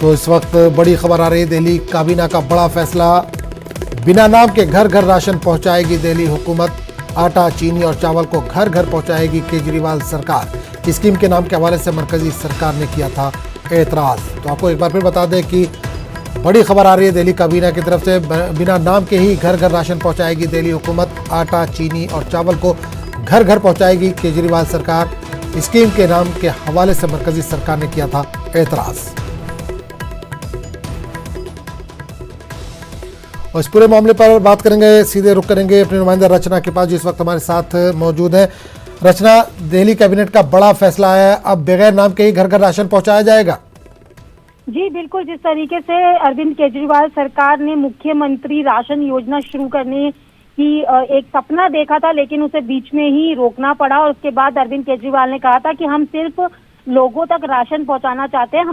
तो इस वक्त बड़ी खबर आ रही है, दिल्ली काबीना का बड़ा फैसला। बिना नाम के घर घर राशन पहुंचाएगी दिल्ली हुकूमत। आटा, चीनी और चावल को घर घर पहुंचाएगी केजरीवाल सरकार। स्कीम के नाम के हवाले से मरकजी सरकार ने किया था एतराज। तो आपको एक बार फिर बता दें कि बड़ी खबर आ रही है दिल्ली काबीना की तरफ से। बिना नाम के ही घर घर राशन पहुंचाएगी दिल्ली हुकूमत। आटा, चीनी और चावल को घर घर पहुंचाएगी केजरीवाल सरकार। स्कीम के नाम के हवाले से मरकजी सरकार ने किया था एतराज। और इस पूरे मामले पर बात करेंगे, सीधे रुख करेंगे अपने नुमाइंदा रचना के पास, जिस वक्त हमारे साथ मौजूद है। रचना, दिल्ली कैबिनेट का बड़ा फैसला है, अब बगैर नाम के ही घर घर राशन पहुंचाया जाएगा। जी बिल्कुल, जिस तरीके से अरविंद केजरीवाल सरकार ने मुख्यमंत्री राशन योजना शुरू करने की एक सपना देखा था, लेकिन उसे बीच में ही रोकना पड़ा। और उसके बाद अरविंद केजरीवाल ने कहा था कि हम सिर्फ लोगों तक राशन पहुंचाना चाहते हैं,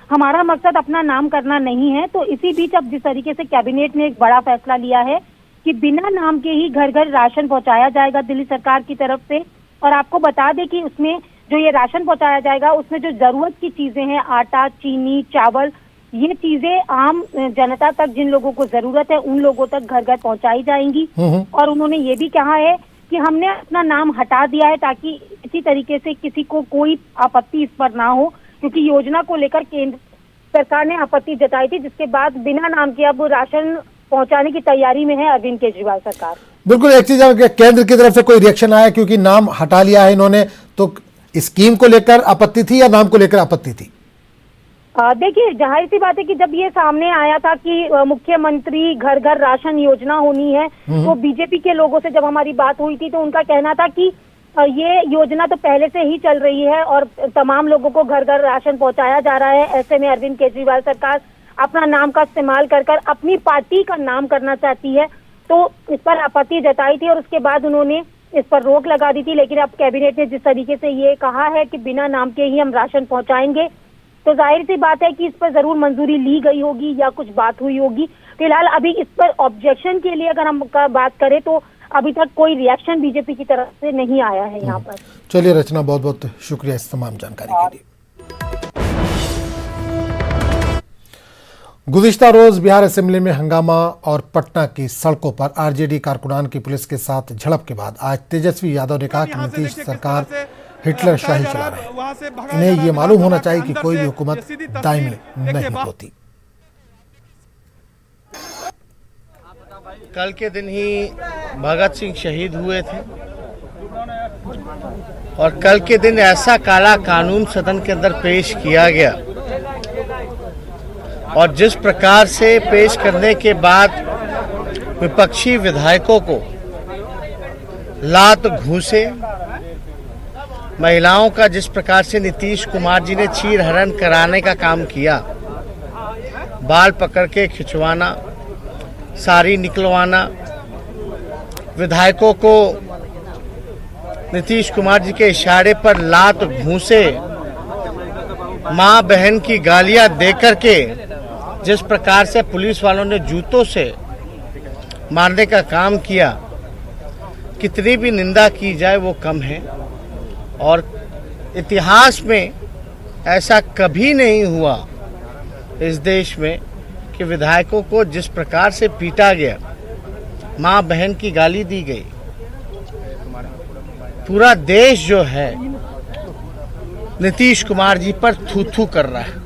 हमारा मकसद अपना नाम करना नहीं है। तो इसी बीच अब जिस तरीके से कैबिनेट ने एक बड़ा फैसला लिया है कि बिना नाम के ही घर घर राशन पहुंचाया जाएगा दिल्ली सरकार की तरफ से। और आपको बता दें कि उसमें जो ये राशन पहुंचाया जाएगा उसमें जो जरूरत की चीजें हैं, आटा, चीनी, चावल, ये चीजें आम जनता तक, जिन लोगों को जरूरत है उन लोगों तक घर घर पहुंचाई जाएंगी। और उन्होंने ये भी कहा है कि हमने अपना नाम हटा दिया है ताकि इसी तरीके से किसी को कोई आपत्ति इस पर ना हो, क्योंकि योजना को लेकर केंद्र सरकार ने आपत्ति जताई थी, जिसके बाद बिना नाम के अब राशन पहुंचाने की तैयारी में है अरविंद केजरीवाल सरकार। बिल्कुल, एक चीज केंद्र की तरफ से कोई रिएक्शन आया, क्योंकि नाम हटा लिया है इन्होंने, तो स्कीम को लेकर आपत्ति थी या नाम को लेकर आपत्ति थी? देखिए, जाहिर सी बात है कि जब ये सामने आया था कि मुख्यमंत्री घर घर राशन योजना होनी है, तो बीजेपी के लोगों से जब हमारी बात हुई थी तो उनका कहना था कि ये योजना तो पहले से ही चल रही है और तमाम लोगों को घर घर राशन पहुंचाया जा रहा है। ऐसे में अरविंद केजरीवाल सरकार अपना नाम का इस्तेमाल कर अपनी पार्टी का नाम करना चाहती है, तो इस पर आपत्ति जताई थी और उसके बाद उन्होंने इस पर रोक लगा दी थी। लेकिन अब कैबिनेट ने जिस तरीके से ये कहा है कि बिना नाम के ही हम राशन पहुंचाएंगे, तो जाहिर सी बात है कि इस पर जरूर मंजूरी ली गई होगी या कुछ बात हुई होगी। फिलहाल अभी इस पर ऑब्जेक्शन के लिए अगर हम बात करें तो अभी तक कोई रिएक्शन बीजेपी की तरफ से नहीं आया है यहाँ पर। चलिए रचना, बहुत बहुत शुक्रिया इस तमाम जानकारी के लिए। गुज़िश्ता रोज बिहार असेंबली में हंगामा और पटना की सड़कों पर आरजेडी कारकुनान की पुलिस के साथ झड़प के बाद आज तेजस्वी यादव ने कहा कि नीतीश सरकार हिटलर शाही चला रहे हैं। इन्हें ये मालूम होना चाहिए कि कोई भी हुकूमत दायमी नहीं होती। कल के दिन ही भगत सिंह शहीद हुए थे और कल के दिन ऐसा काला कानून सदन के अंदर पेश किया गया और जिस प्रकार से पेश करने के बाद विपक्षी विधायकों को लात घूंसे, महिलाओं का जिस प्रकार से नीतीश कुमार जी ने चीरहरण कराने का काम किया, बाल पकड़ के खिंचवाना, साड़ी निकलवाना, विधायकों को नीतीश कुमार जी के इशारे पर लात घूंसे, मां बहन की गालियां देकर के जिस प्रकार से पुलिस वालों ने जूतों से मारने का काम किया, कितनी भी निंदा की जाए वो कम है। और इतिहास में ऐसा कभी नहीं हुआ इस देश में कि विधायकों को जिस प्रकार से पीटा गया, मां बहन की गाली दी गई। पूरा देश जो है नीतीश कुमार जी पर थू थू कर रहा है।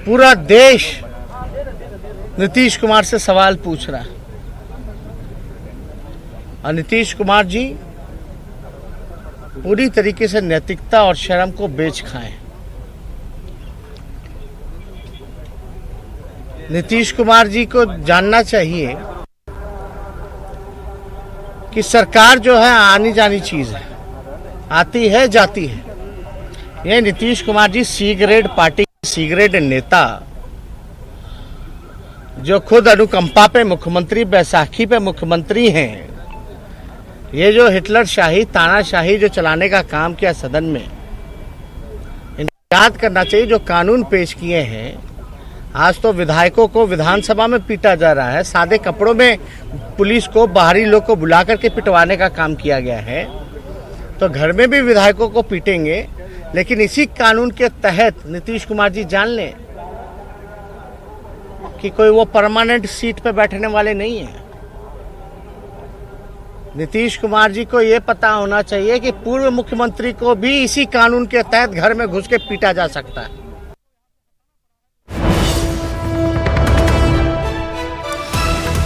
पूरा देश नीतीश कुमार से सवाल पूछ रहा है और नीतीश कुमार जी पूरी तरीके से नैतिकता और शर्म को बेच खाए। नीतीश कुमार जी को जानना चाहिए कि सरकार जो है आनी जानी चीज है, आती है जाती है। ये Nitish Kumar ji C grade party, C grade नेता, जो खुद अनुकंपा पे मुख्यमंत्री, बैसाखी पे मुख्यमंत्री हैं, ये जो हिटलर शाही, तानाशाही जो चलाने का काम किया सदन में, याद करना चाहिए जो कानून पेश किए हैं। आज तो विधायकों को विधानसभा में पीटा जा रहा है, सादे कपड़ों में पुलिस को, बाहरी लोग को बुला करके पिटवाने का काम किया गया है। तो घर में भी विधायकों को पीटेंगे, लेकिन इसी कानून के तहत नीतीश कुमार जी जान लें कि कोई वो परमानेंट सीट पे बैठने वाले नहीं है। नीतीश कुमार जी को ये पता होना चाहिए कि पूर्व मुख्यमंत्री को भी इसी कानून के तहत घर में घुस के पीटा जा सकता है।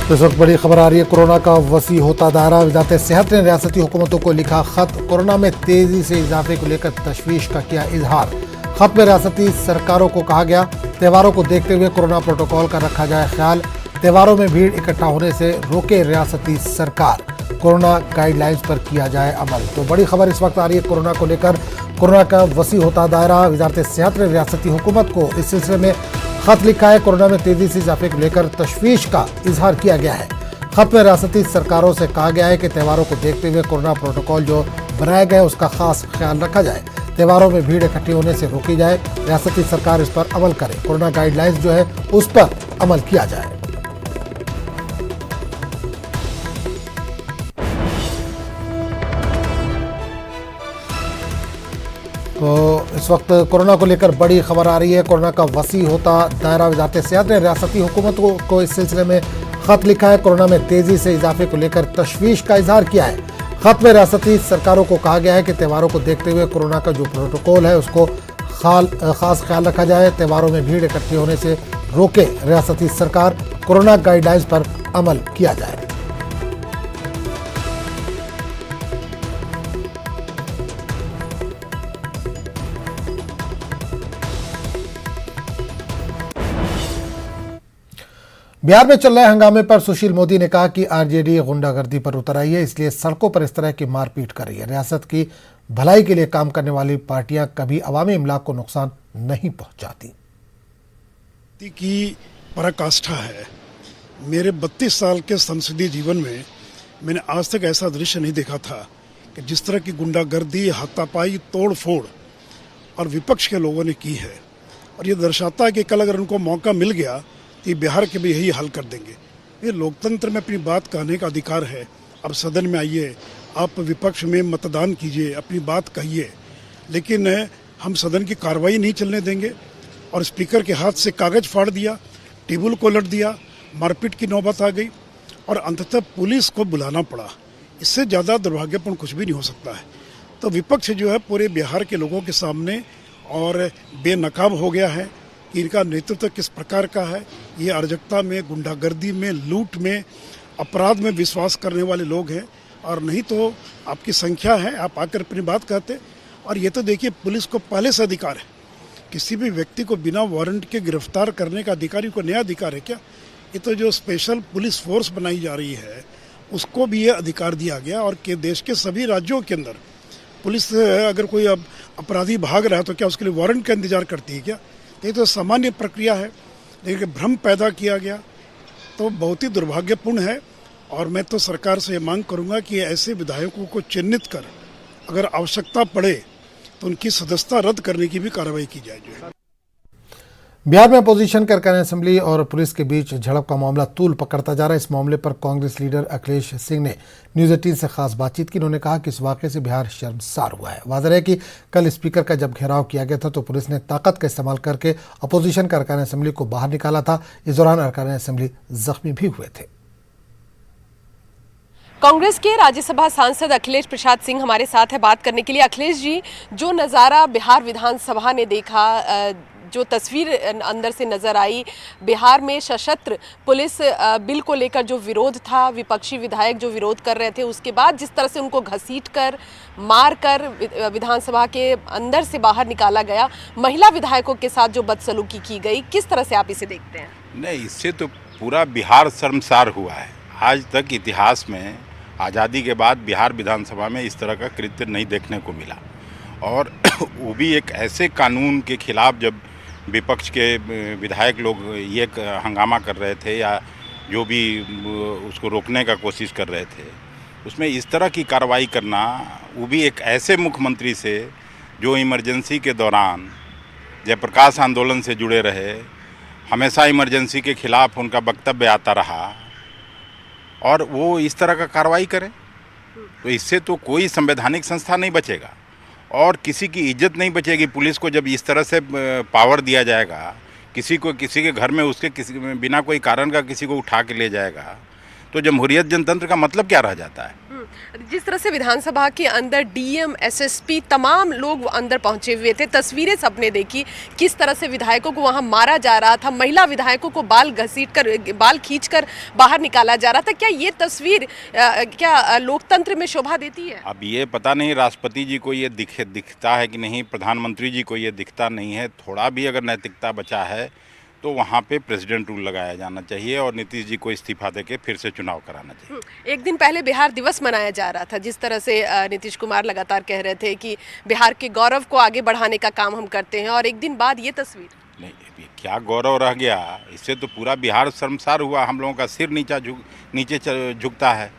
इस वक्त बड़ी खबर आ रही है, कोरोना का वसी होता दायरा। वजारत सेहत ने रियासती हुकूमतों को लिखा खत, कोरोना में तेजी से इजाफे को लेकर तशवीश का किया इजहार। खत में रियासती सरकारों को कहा गया, त्योहारों को देखते हुए कोरोना प्रोटोकॉल का रखा जाए ख्याल, त्योहारों में भीड़ इकट्ठा होने से रोके रियासती सरकार, कोरोना गाइडलाइंस पर किया जाए अमल। तो बड़ी खबर इस वक्त आ रही है कोरोना को लेकर, कोरोना का वसी होता दायरा। वजारत सेहत ने रियासती हुकूमत को इस सिलसिले में खत लिखा है, कोरोना में तेजी से इजाफे को लेकर तशवीश का इजहार किया गया है। खत में रियासती सरकारों से कहा गया है कि त्योहारों को देखते हुए कोरोना प्रोटोकॉल जो बनाया गया है उसका खास ख्याल रखा जाए, त्योहारों में भीड़ इकट्ठी होने से रोकी जाए, रियासती सरकार इस पर अमल करे, कोरोना गाइडलाइंस जो है उस पर अमल किया जाए। तो इस वक्त कोरोना को लेकर बड़ी खबर आ रही है, कोरोना का वसी होता दायरा। वजारत सेहत ने रियासती हुकूमत को इस सिलसिले में खत लिखा है, कोरोना में तेजी से इजाफे को लेकर तशवीश का इजहार किया है। खत में रियासती सरकारों को कहा गया है कि त्योहारों को देखते हुए कोरोना का जो प्रोटोकॉल है उसको खास ख्याल रखा जाए, त्योहारों में भीड़ इकट्ठी होने से रोके रियासती सरकार, कोरोना गाइडलाइंस पर अमल किया जाए। बिहार में चल रहे हंगामे पर सुशील मोदी ने कहा कि आरजेडी गुंडागर्दी पर उतर आई है, इसलिए सड़कों पर इस तरह की मारपीट कर रही है। रियासत की भलाई के लिए काम करने वाली पार्टियां कभी अवामी इमलाक को नुकसान नहीं पहुंचाती। की पराकाष्ठा है। मेरे 32 साल के संसदीय जीवन में मैंने आज तक ऐसा दृश्य नहीं देखा था कि जिस तरह की गुंडागर्दी, हाथापाई, तोड़ फोड़ और विपक्ष के लोगों ने की है। और ये दर्शाता है कि कल अगर उनको मौका मिल गया कि बिहार के भी यही हल कर देंगे। ये लोकतंत्र में अपनी बात कहने का अधिकार है। अब सदन में आइए, आप विपक्ष में मतदान कीजिए, अपनी बात कहिए, लेकिन हम सदन की कार्रवाई नहीं चलने देंगे। और स्पीकर के हाथ से कागज फाड़ दिया, टेबल को उलट दिया, मारपीट की नौबत आ गई और अंततः पुलिस को बुलाना पड़ा। इससे ज़्यादा दुर्भाग्यपूर्ण कुछ भी नहीं हो सकता है। तो विपक्ष जो है पूरे बिहार के लोगों के सामने और बेनकाब हो गया है कि इनका नेतृत्व किस प्रकार का है। ये अराजकता में, गुंडागर्दी में, लूट में, अपराध में विश्वास करने वाले लोग हैं। और नहीं तो आपकी संख्या है, आप आकर अपनी बात कहते। और ये तो देखिए, पुलिस को पहले से अधिकार है, किसी भी व्यक्ति को बिना वारंट के गिरफ्तार करने का अधिकारी को नया अधिकार है क्या? ये तो जो स्पेशल पुलिस फोर्स बनाई जा रही है उसको भी ये अधिकार दिया गया। और के देश के सभी राज्यों के अंदर पुलिस अगर कोई अब अपराधी भाग रहा है तो क्या उसके लिए वारंट का इंतजार करती है क्या? ये तो सामान्य प्रक्रिया है, लेकिन भ्रम पैदा किया गया तो बहुत ही दुर्भाग्यपूर्ण है। और मैं तो सरकार से ये मांग करूंगा कि ऐसे विधायकों को चिन्हित कर अगर आवश्यकता पड़े तो उनकी सदस्यता रद्द करने की भी कार्रवाई की जाए। बिहार में अपोजिशन करकन असेंबली और पुलिस के बीच झड़प का मामला तूल पकड़ता जा रहा है। इस मामले पर कांग्रेस लीडर अखिलेश सिंह ने न्यूज 18 से खास बातचीत की। उन्होंने कहा कि इस वाकये से बिहार शर्मसार हुआ है। वाज़ेह है कि कल स्पीकर का जब घेराव किया गया था तो पुलिस ने ताकत का इस्तेमाल करके अपोजिशन का अरकान असेंबली को बाहर निकाला था। इस दौरान अरकान असेंबली जख्मी भी हुए थे। कांग्रेस के राज्यसभा सांसद अखिलेश प्रसाद सिंह हमारे साथ है बात करने के लिए। अखिलेश जी, जो नज़ारा बिहार विधानसभा ने देखा, जो तस्वीर अंदर से नजर आई, बिहार में सशस्त्र पुलिस बिल को लेकर जो विरोध था, विपक्षी विधायक जो विरोध कर रहे थे, उसके बाद जिस तरह से उनको घसीटकर, मारकर विधानसभा के अंदर से बाहर निकाला गया, महिला विधायकों के साथ जो बदसलूकी की गई, किस तरह से आप इसे देखते हैं? नहीं, इससे तो पूरा बिहार शर्मसार हुआ है। आज तक इतिहास में आज़ादी के बाद बिहार विधानसभा में इस तरह का कृत्य नहीं देखने को मिला। और वो भी एक ऐसे कानून के खिलाफ, जब विपक्ष के विधायक लोग ये हंगामा कर रहे थे या जो भी उसको रोकने का कोशिश कर रहे थे, उसमें इस तरह की कार्रवाई करना, वो भी एक ऐसे मुख्यमंत्री से जो इमरजेंसी के दौरान जयप्रकाश आंदोलन से जुड़े रहे, हमेशा इमरजेंसी के खिलाफ उनका वक्तव्य आता रहा, और वो इस तरह का कार्रवाई करे, तो इससे तो कोई संवैधानिक संस्था नहीं बचेगा। और किसी की इज्जत नहीं बचेगी। पुलिस को जब इस तरह से पावर दिया जाएगा, किसी के घर में उसके बिना कोई कारण का किसी को उठा के ले जाएगा, तो जमहूरियत जनतंत्र का मतलब क्या रह जाता है। जिस तरह से विधानसभा के अंदर डीएम, एसएसपी तमाम लोग अंदर पहुंचे हुए थे, तस्वीरें सबने देखी किस तरह से विधायकों को वहां मारा जा रहा था, महिला विधायकों को बाल खींचकर बाहर निकाला जा रहा था। क्या ये तस्वीर क्या लोकतंत्र में शोभा देती है? अब ये पता नहीं राष्ट्रपति जी को ये दिखता है कि नहीं, प्रधानमंत्री जी को ये दिखता नहीं है। थोड़ा भी अगर नैतिकता बचा है तो वहाँ पे प्रेसिडेंट रूल लगाया जाना चाहिए और नीतीश जी को इस्तीफा देके फिर से चुनाव कराना चाहिए। एक दिन पहले बिहार दिवस मनाया जा रहा था, जिस तरह से नीतीश कुमार लगातार कह रहे थे कि बिहार के गौरव को आगे बढ़ाने का काम हम करते हैं, और एक दिन बाद ये तस्वीर। नहीं, क्या गौरव रह गया, इससे तो पूरा बिहार शर्मसार हुआ। हम लोगों का सिर नीचे झुकता है,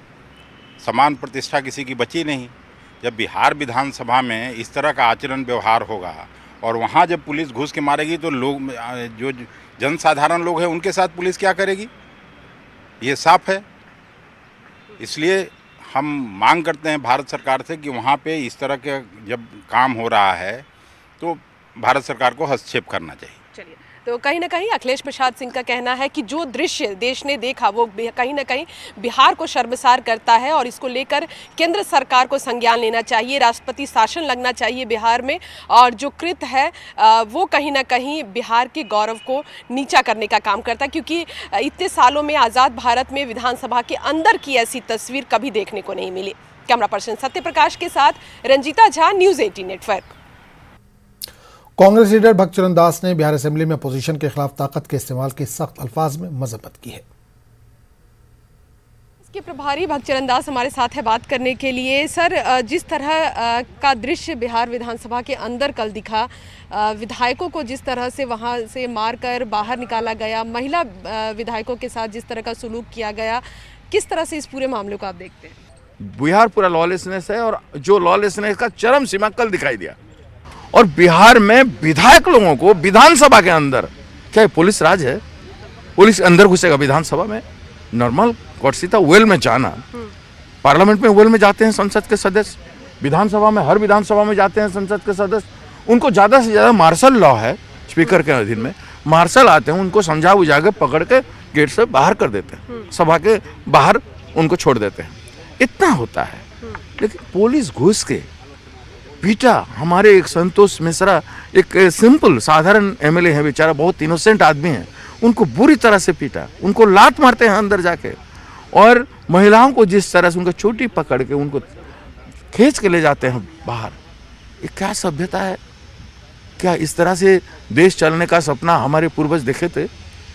समान प्रतिष्ठा किसी की बची नहीं। जब बिहार विधानसभा में इस तरह का आचरण व्यवहार होगा और वहाँ जब पुलिस घुस के मारेगी तो लोग, जो जनसाधारण लोग हैं, उनके साथ पुलिस क्या करेगी, ये साफ है। इसलिए हम मांग करते हैं भारत सरकार से कि वहाँ पे इस तरह के जब काम हो रहा है तो भारत सरकार को हस्तक्षेप करना चाहिए। चलिए, तो कहीं ना कहीं अखिलेश प्रसाद सिंह का कहना है कि जो दृश्य देश ने देखा वो कहीं ना कहीं बिहार को शर्मसार करता है, और इसको लेकर केंद्र सरकार को संज्ञान लेना चाहिए, राष्ट्रपति शासन लगना चाहिए बिहार में, और जो कृत्य है वो कहीं ना कहीं बिहार के गौरव को नीचा करने का काम करता है, क्योंकि इतने सालों में आज़ाद भारत में विधानसभा के अंदर की ऐसी तस्वीर कभी देखने को नहीं मिली। कैमरा पर्सन सत्य प्रकाश के साथ Ranjita Jha, news 18 Network. Congress leader Bhaktacharan Das ने बिहार असेंबली में अपोजिशन के खिलाफ ताकत के इस्तेमाल की सख्त अल्फाज में मजम्मत की है। इसके प्रभारी भक्तचरण दास हमारे साथ है बात करने के लिए। सर, जिस तरह का दृश्य बिहार विधानसभा के अंदर कल दिखा, विधायकों को जिस तरह से वहां से मारकर बाहर निकाला गया, महिला विधायकों के साथ जिस तरह का सलूक किया गया, किस तरह से इस पूरे मामले को आप देखते हैं? बिहार पूरा लॉलेसनेस है, और जो लॉलेसनेस का चरम सीमा कल दिखाई दिया। और बिहार में विधायक लोगों को विधानसभा के अंदर, क्या पुलिस राज है? पुलिस अंदर घुसेगा विधानसभा में? नॉर्मल कोर्टसीता वेल में जाना, पार्लियामेंट में वेल में जाते हैं संसद के सदस्य, विधानसभा में हर विधानसभा में जाते हैं संसद के सदस्य। उनको ज़्यादा से ज़्यादा मार्शल लॉ है स्पीकर के अधीन में, मार्शल आते हैं, उनको समझा बुझा के पकड़ के गेट से बाहर कर देते हैं, सभा के बाहर उनको छोड़ देते हैं। इतना होता है, लेकिन पुलिस घुस के पीटा। हमारे एक संतोष मिश्रा, एक सिंपल साधारण एमएलए है, बेचारा बहुत इनोसेंट आदमी है, उनको बुरी तरह से पीटा, उनको लात मारते हैं अंदर जाके, और महिलाओं को जिस तरह से उनका चोटी पकड़ के उनको खींच के ले जाते हैं बाहर। ये क्या सभ्यता है? क्या इस तरह से देश चलने का सपना हमारे पूर्वज देखे थे?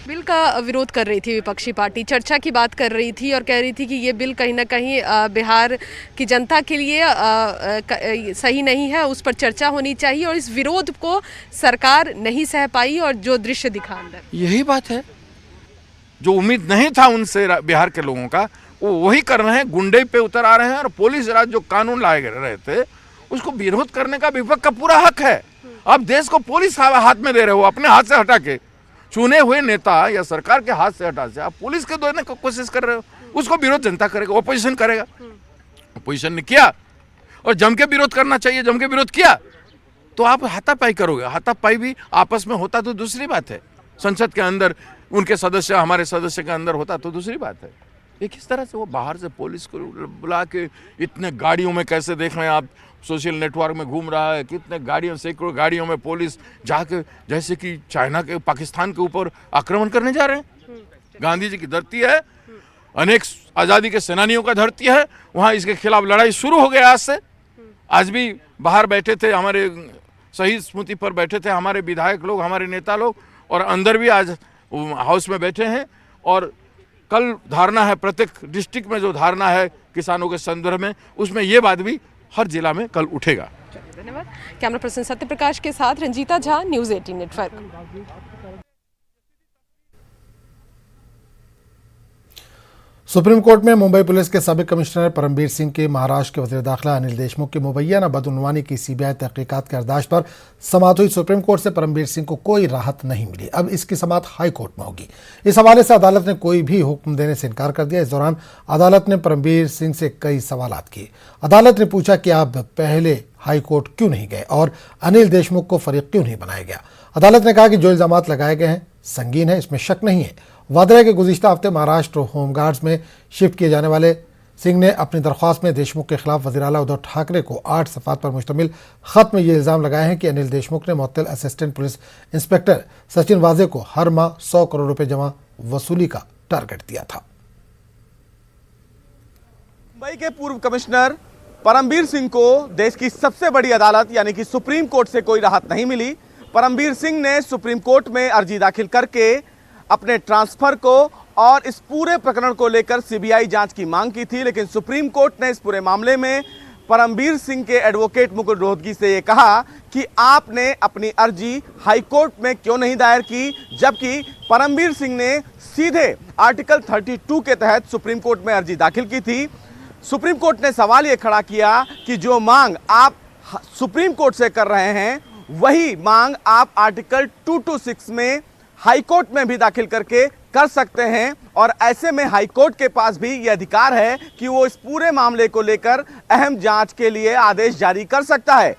बिल का विरोध कर रही थी विपक्षी पार्टी, चर्चा की बात कर रही थी और कह रही थी कि ये बिल कहीं ना कहीं बिहार की जनता के लिए सही नहीं है, उस पर चर्चा होनी चाहिए, और इस विरोध को सरकार नहीं सह पाई और जो दृश्य दिखा अंदर, यही बात है। जो उम्मीद नहीं था उनसे बिहार के लोगों का, वो वही कर रहे हैं, गुंडे पे उतर आ रहे हैं, और पुलिस राज जो कानून लाए रहे थे उसको विरोध करने का विपक्ष का पूरा हक है। आप देश को पुलिस हाथ में दे रहे हो, अपने हाथ से हटा के, चुने हुए नेता या सरकार के हाथ से हटा से आप पुलिस के देने की कोशिश कर रहे हो। उसको विरोध जनता करेगा, ओपोजिशन करेगा। ओपोजिशन ने किया और जम के विरोध करना चाहिए, जम के विरोध किया तो आप हाथापाई करोगे। हाथापाई भी आपस में होता तो दूसरी बात है, संसद के अंदर उनके सदस्य हमारे सदस्य के अंदर होता तो दूसरी बात है। ये किस तरह से वो बाहर से पुलिस को बुला के, इतने गाड़ियों में कैसे देख रहे हैं आप, सोशल नेटवर्क में घूम रहा है, कितने गाड़ियों, सैकड़ों गाड़ियों में पुलिस जाके, जैसे कि चाइना के, पाकिस्तान के ऊपर आक्रमण करने जा रहे हैं। गांधी जी की धरती है, अनेक आज़ादी के सेनानियों का धरती है, वहाँ इसके खिलाफ लड़ाई शुरू हो गया आज से। आज भी बाहर बैठे थे, हमारे शहीद स्मृति पर बैठे थे हमारे विधायक लोग, हमारे नेता लोग, और अंदर भी आज हाउस में बैठे हैं। और कल धारणा है, प्रत्येक डिस्ट्रिक्ट में जो धारणा है किसानों के संदर्भ में, उसमें ये बात भी हर जिला में कल उठेगा। धन्यवाद। कैमरा पर्सन सत्य प्रकाश के साथ Ranjita Jha, news 18 network. Supreme court में मुंबई पुलिस के साबिक कमिश्नर परमबीर सिंह के महाराष्ट्र के वजीर दाखिला अनिल देशमुख की मुबैना बदउनवानी की सीबीआई तहकीकात के अर्दाश पर समाअत हुई। सुप्रीम कोर्ट से परमबीर सिंह को कोई राहत नहीं मिली। अब इसकी समाअत हाई कोर्ट में होगी। इस हवाले से अदालत ने कोई भी हुक्म देने से इनकार कर दिया। इस दौरान अदालत ने परमबीर सिंह से कई सवालात किए। अदालत ने पूछा कि आप पहले हाई कोर्ट क्यों नहीं गए और अनिल देशमुख को फरीक क्यों नहीं बनाया गया। अदालत ने कहा कि जो इल्जामात लगाए गए हैं संगीन है, इसमें शक नहीं है। वादे है कि गुज़िश्ता हफ्ते महाराष्ट्र होमगार्ड्स में शिफ्ट किए जाने वाले सिंह ने अपनी दरख्वास्त में देशमुख के खिलाफ वज़ीर आला उद्धव ठाकरे को 8 सफ़ात पर मुश्तमिल खत में ये इल्ज़ाम लगाए हैं कि अनिल देशमुख ने मुअत्तल असिस्टेंट पुलिस इंस्पेक्टर सचिन वाजे को हर माह 100 करोड़ रुपए जमा वसूली का टारगेट दिया था। मुंबई के पूर्व कमिश्नर परमबीर सिंह को देश की सबसे बड़ी अदालत यानी कि सुप्रीम कोर्ट से कोई राहत नहीं मिली। परमबीर सिंह ने सुप्रीम कोर्ट में अर्जी दाखिल करके अपने ट्रांसफर को और इस पूरे प्रकरण को लेकर सीबीआई जांच की मांग की थी, लेकिन सुप्रीम कोर्ट ने इस पूरे मामले में परमबीर सिंह के एडवोकेट मुकुल रोहतगी से ये कहा कि आपने अपनी अर्जी हाई कोर्ट में क्यों नहीं दायर की, जबकि परमबीर सिंह ने सीधे आर्टिकल 32 के तहत सुप्रीम कोर्ट में अर्जी दाखिल की थी। सुप्रीम कोर्ट ने सवाल ये खड़ा किया कि जो मांग आप सुप्रीम कोर्ट से कर रहे हैं वही मांग आप आर्टिकल 226 में हाई कोर्ट में भी दाखिल करके कर सकते हैं, और ऐसे में हाई कोर्ट के पास भी यह अधिकार है कि वो इस पूरे मामले को लेकर अहम जांच के लिए आदेश जारी कर सकता है।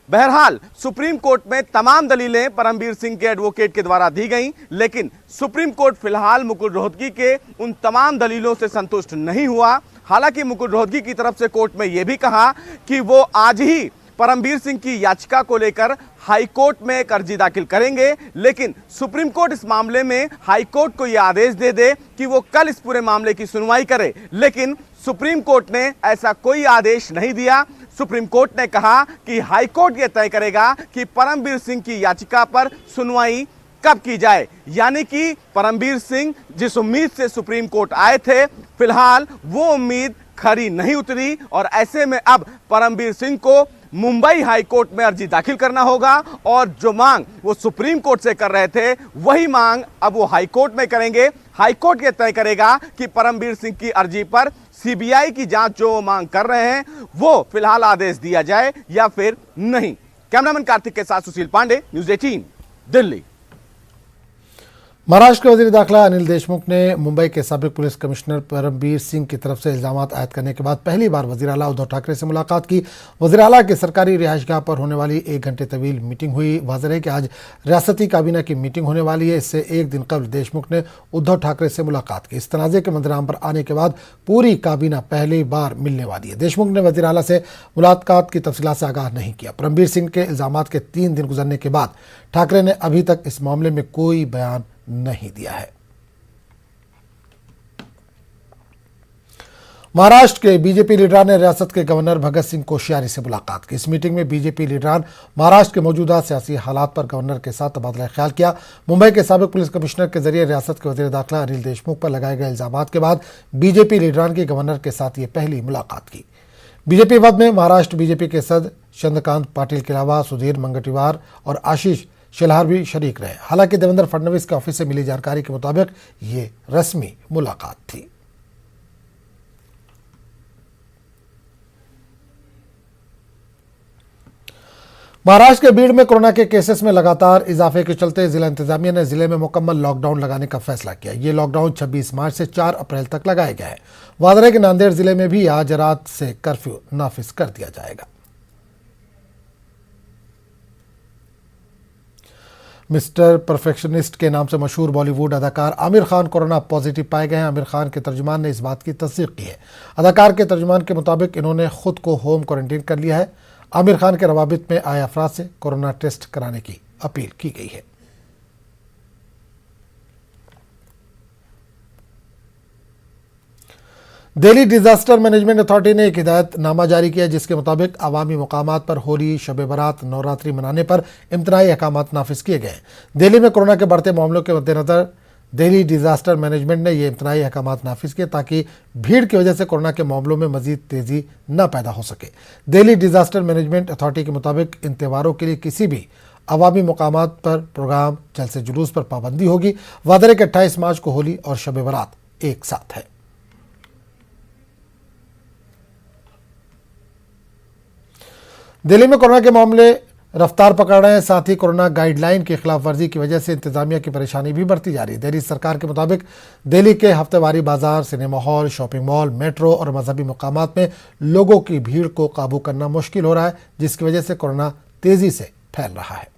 बहरहाल सुप्रीम कोर्ट में तमाम दलीलें परमबीर सिंह के एडवोकेट के द्वारा दी गईं, लेकिन सुप्रीम कोर्ट फिलहाल मुकुल रोहतगी के उन तमाम दलीलों से संतुष्ट नहीं हुआ। हालांकि मुकुल रोहतगी की तरफ से कोर्ट में यह भी कहा कि वो आज ही परमबीर सिंह की याचिका को लेकर हाई कोर्ट में एक अर्जी दाखिल करेंगे, लेकिन सुप्रीम कोर्ट इस मामले में हाई कोर्ट को यह आदेश दे दे कि वो कल इस पूरे मामले की सुनवाई करे, लेकिन सुप्रीम कोर्ट ने ऐसा कोई आदेश नहीं दिया। सुप्रीम कोर्ट ने कहा कि हाई कोर्ट यह तय करेगा कि परमबीर सिंह की याचिका पर सुनवाई कब की जाए, यानी कि परमबीर सिंह जिस उम्मीद से सुप्रीम कोर्ट आए थे फिलहाल वो उम्मीद खरी नहीं उतरी, और ऐसे में अब परमबीर सिंह को मुंबई हाई कोर्ट में अर्जी दाखिल करना होगा, और जो मांग वो सुप्रीम कोर्ट से कर रहे थे वही मांग अब वो हाई कोर्ट में करेंगे। हाई कोर्ट ये तय करेगा कि परमबीर सिंह की अर्जी पर सीबीआई की जांच जो मांग कर रहे हैं वो फिलहाल आदेश दिया जाए या फिर नहीं। कैमरामैन कार्तिक के साथ सुशील पांडे, न्यूज़ 18 दिल्ली। महाराष्ट्र के वजीर दाखिला अनिल देशमुख ने मुंबई के साबिक पुलिस कमिश्नर परमबीर सिंह की तरफ से इल्जाम आयद करने के बाद पहली बार वजीर आला उद्धव ठाकरे से मुलाकात की। वजीर आला के सरकारी रिहाइशगाह पर होने वाली 1 घंटे तवील मीटिंग हुई। वाज़ेह है कि आज रियासती काबीना की मीटिंग होने वाली है। इससे एक दिन कबल देशमुख ने उद्धव ठाकरे से मुलाकात की। इस तनाज़े के मंजराम पर आने के बाद पूरी काबीना पहली बार मिलने वाली है। देशमुख ने वजीर आला से मुलाकात की तफसीलात से आगाह नहीं किया। परमबीर सिंह के इल्जामात के 3 दिन गुजरने के बाद ठाकरे ने अभी तक इस मामले में कोई बयान नहीं दिया है। महाराष्ट्र के बीजेपी लीडरान ने रियासत के गवर्नर भगत सिंह कोश्यारी से मुलाकात की। इस मीटिंग में बीजेपी लीडरान महाराष्ट्र के मौजूदा सियासी हालात पर गवर्नर के साथ तबादला ख्याल किया। मुंबई के साबिक पुलिस कमिश्नर के जरिए रियासत के वजीर दाखिला अनिल देशमुख पर लगाए गए इल्जामात के बाद बीजेपी लीडरान की गवर्नर के साथ ये पहली मुलाकात की। बीजेपी वफद में महाराष्ट्र बीजेपी के सदस्य चंद्रकांत पाटिल के अलावा सुधीर मंगटीवार और आशीष शिलार भी शरीक रहे। हालांकि देवेंद्र फडणवीस के ऑफिस से मिली जानकारी के मुताबिक ये रस्मी मुलाकात थी। महाराष्ट्र के बीड़ में कोरोना के केसेस में लगातार इजाफे के चलते जिला इंतजामिया ने जिले में मुकम्मल लॉकडाउन लगाने का फैसला किया। ये लॉकडाउन 26 मार्च से 4 अप्रैल तक लगाया गया है। वाज़ेह है कि नांदेड़ जिले में भी आज रात से कर्फ्यू नाफिज कर दिया जाएगा। मिस्टर परफेक्शनिस्ट के नाम से मशहूर बॉलीवुड अदाकार आमिर खान कोरोना पॉजिटिव पाए गए हैं। आमिर खान के तर्जुमान ने इस बात की तस्दीक की है। अदाकार के तर्जुमान के मुताबिक इन्होंने खुद को होम क्वारंटीन कर लिया है। आमिर खान के रवाबित में आए अफराद से कोरोना टेस्ट कराने की अपील की गई है। दिल्ली डिजास्टर मैनेजमेंट अथॉरिटी ने एक हिदायतनामा जारी किया जिसके मुताबिक अवामी मुकामात पर होली, शब बारात, नवरात्रि मनाने पर इम्तनाई अहकामात नाफिज किए गए। दिल्ली में कोरोना के बढ़ते मामलों के मद्देनजर दिल्ली डिजास्टर मैनेजमेंट ने ये इम्तनाई अहकामात नाफिज किए ताकि भीड़ की वजह से कोरोना के मामलों में मजीद तेजी न पैदा हो सके। दिल्ली डिजास्टर मैनेजमेंट अथॉरिटी के मुताबिक इन त्योहारों के लिए किसी भी अवामी मुकामात पर प्रोग्राम, जलसे जुलूस पर पाबंदी होगी। वाज़ेह है कि 28 मार्च को होली और शब बारात एक साथ है। दिल्ली में कोरोना के मामले रफ्तार पकड़ रहे हैं, साथ ही कोरोना गाइडलाइन की खिलाफ वर्जी की वजह से इंतजामिया की परेशानी भी बढ़ती जा रही है। दिल्ली सरकार के मुताबिक दिल्ली के हफ्तेवारी बाजार, cinema hall, shopping mall, metro और मजहबी मकामात में लोगों की भीड़ को काबू करना मुश्किल हो रहा है, जिसकी वजह से कोरोना तेजी से फैल रहा है।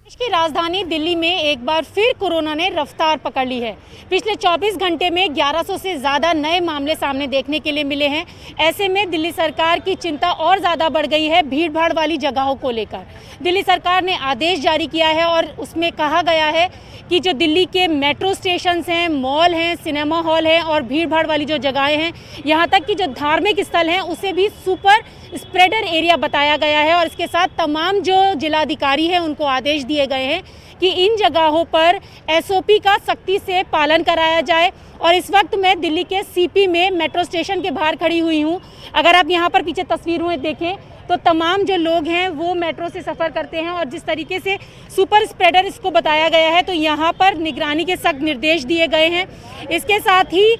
देश की राजधानी दिल्ली में एक बार फिर कोरोना ने रफ्तार पकड़ ली है। पिछले 24 घंटे में 1100 से ज़्यादा नए मामले सामने देखने के लिए मिले हैं। ऐसे में दिल्ली सरकार की चिंता और ज़्यादा बढ़ गई है भीड़ भाड़ वाली जगहों को लेकर। दिल्ली सरकार ने आदेश जारी किया है और उसमें कहा गया है कि जो दिल्ली के मेट्रो स्टेशंस हैं, मॉल हैं, सिनेमा हॉल हैं और भीड़ भाड़ वाली जो जगहें हैं, यहाँ तक कि जो धार्मिक स्थल हैं उसे भी सुपर स्प्रेडर एरिया बताया गया है। और इसके साथ तमाम जो जिलाधिकारी हैं उनको आदेश दिए गए हैं कि इन जगहों पर SOP का सख्ती से पालन कराया जाए। और इस वक्त मैं दिल्ली के CP में मेट्रो स्टेशन के बाहर खड़ी हुई हूँ। अगर आप यहाँ पर पीछे तस्वीरों में देखें तो तमाम जो लोग हैं वो मेट्रो से सफ़र करते हैं और जिस तरीके से सुपर स्प्रेडर इसको बताया गया है तो यहाँ पर निगरानी के सख्त निर्देश दिए गए हैं। इसके साथ ही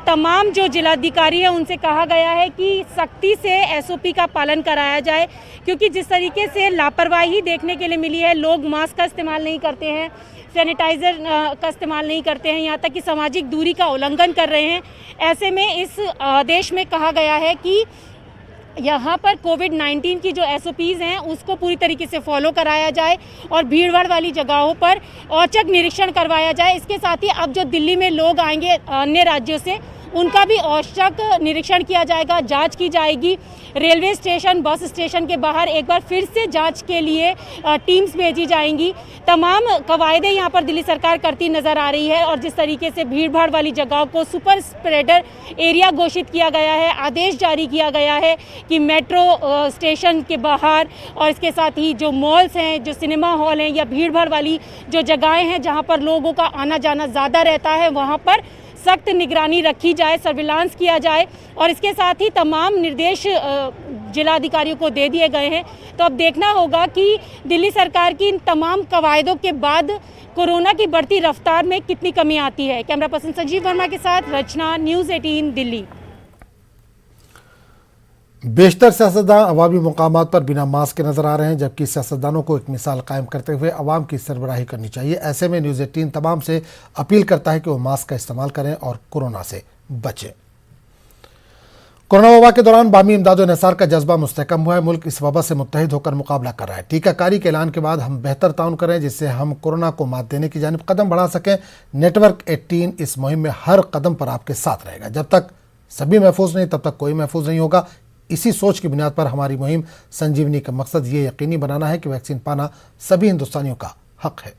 तमाम जो जिलाधिकारी हैं उनसे कहा गया है कि सख्ती से SOP का पालन कराया जाए, क्योंकि जिस तरीके से लापरवाही देखने के लिए मिली है, लोग मास्क का इस्तेमाल नहीं करते हैं, सैनिटाइज़र का इस्तेमाल नहीं करते हैं, यहाँ तक कि सामाजिक दूरी का उल्लंघन कर रहे हैं। ऐसे में इस आदेश में कहा गया है कि यहाँ पर कोविड-19 की जो SOPs हैं उसको पूरी तरीके से फॉलो कराया जाए और भीड़भाड़ वाली जगहों पर औचक निरीक्षण करवाया जाए। इसके साथ ही अब जो दिल्ली में लोग आएंगे अन्य राज्यों से, उनका भी औचक निरीक्षण किया जाएगा, जांच की जाएगी। रेलवे स्टेशन, बस स्टेशन के बाहर एक बार फिर से जांच के लिए टीम्स भेजी जाएंगी। तमाम कवायदे यहाँ पर दिल्ली सरकार करती नज़र आ रही है और जिस तरीके से भीड़ भाड़ वाली जगहों को सुपर स्प्रेडर एरिया घोषित किया गया है, आदेश जारी किया गया है कि मेट्रो स्टेशन के बाहर और इसके साथ ही जो मॉल्स हैं, जो सिनेमा हॉल हैं या भीड़ भाड़ वाली जो जगहें हैं जहाँ पर लोगों का आना जाना ज़्यादा रहता है, वहाँ पर सख्त निगरानी रखी जाए, सर्विलांस किया जाए। और इसके साथ ही तमाम निर्देश जिलाधिकारियों को दे दिए गए हैं। तो अब देखना होगा कि दिल्ली सरकार की इन तमाम कवायदों के बाद कोरोना की बढ़ती रफ्तार में कितनी कमी आती है। कैमरा पर्सन संजीव वर्मा के साथ रचना, न्यूज़ 18 दिल्ली। बेशतर सियासतदान अवामी मुकामात पर बिना मास्क के नजर आ रहे हैं, जबकि सियासतदानों को एक मिसाल कायम करते हुए अवाम की सरबराही करनी चाहिए। ऐसे में न्यूज़ 18 तमाम से अपील करता है कि वो मास्क का इस्तेमाल करें और कोरोना से बचें। कोरोना वबा के दौरान बामी इमदाद और निसार का जज्बा मुस्तहकम हुआ है। मुल्क इस वबा से मुत्तहिद होकर मुकाबला कर रहा है। टीकाकारी के ऐलान के बाद हम बेहतर ताउन करें जिससे हम कोरोना को मात देने की जानिब कदम बढ़ा सकें। नेटवर्क 18 इस मुहिम में हर कदम पर आपके साथ रहेगा। जब तक सभी महफूज नहीं तब तक कोई महफूज नहीं होगा। इसी सोच की बुनियाद पर हमारी मुहिम संजीवनी का मकसद ये यकीनी बनाना है कि वैक्सीन पाना सभी हिंदुस्तानियों का हक है।